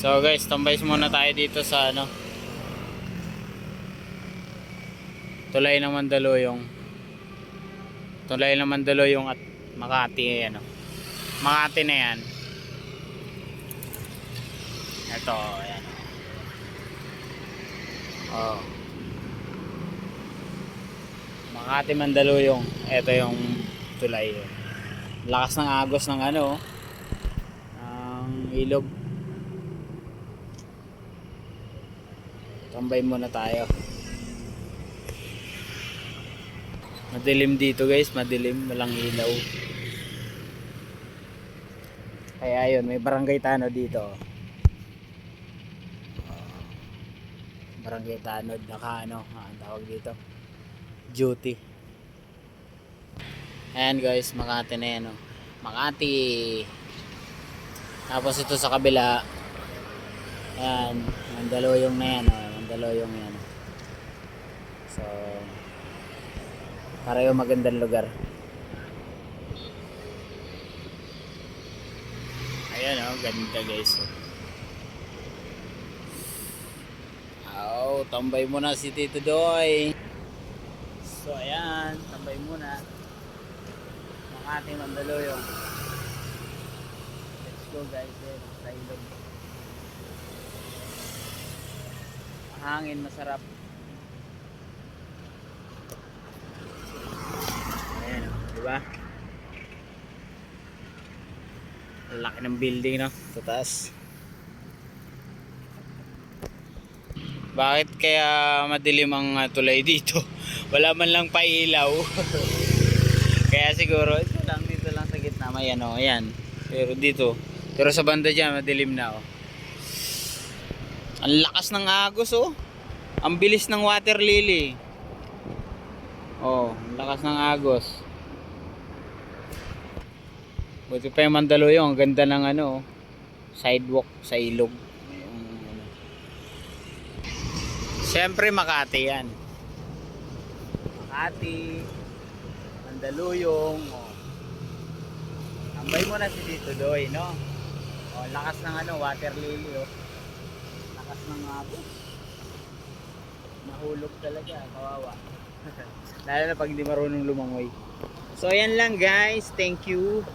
So guys, tambay muna tayo dito sa ano, Tulay ng Mandaluyong. Tulay ng Mandaluyong at Makati ano. Makati na 'yan. Ito, ayan. Oh. Makati Mandaluyong. Ito yung tulay. Lakas ng agos ng ano, ng ilog. Tambay muna tayo. Madilim dito guys, madilim, walang ilaw. Kaya yun, may barangay Tanod dito. Barangay Tanod, naka ano, ang tawag dito, duty. Ayan guys, Makati na yan, oh. Makati. Tapos ito sa kabila, ayan, Mandaluyong na yan, oh. Mandaluyong yan. So, pareho magandang lugar. Ayan, oh, ganda guys, oh. Oh, tambay muna si Tito Doy. So ayan, tambay muna. Makati Mandaluyong. Let's go guys, sa ilog. Hangin, masarap. Ayan, di ba? Laki ng building, no? Sa taas. Bakit kaya madilim ang tulay dito? Wala man lang pailaw. Kaya siguro dito lang sa gitna may ano, ayan. Pero sa banda diyan madilim na, oh. Ang lakas ng agos, oh. Ang bilis ng water lily. Oh, ang lakas ng agos. Buti pa yung Mandaluyong, ang ganda ng ano, sidewalk sa ilog. Siyempre Makati yan. Makati, Mandaluyong, oh. Tambay mo na si Tito Doy, no? Oh, lakas ng ano, water lily, oh. Lakas ng agos. Nahulog talaga, kawawa. Lalo na pag hindi marunong lumangoy. So ayan lang guys, thank you.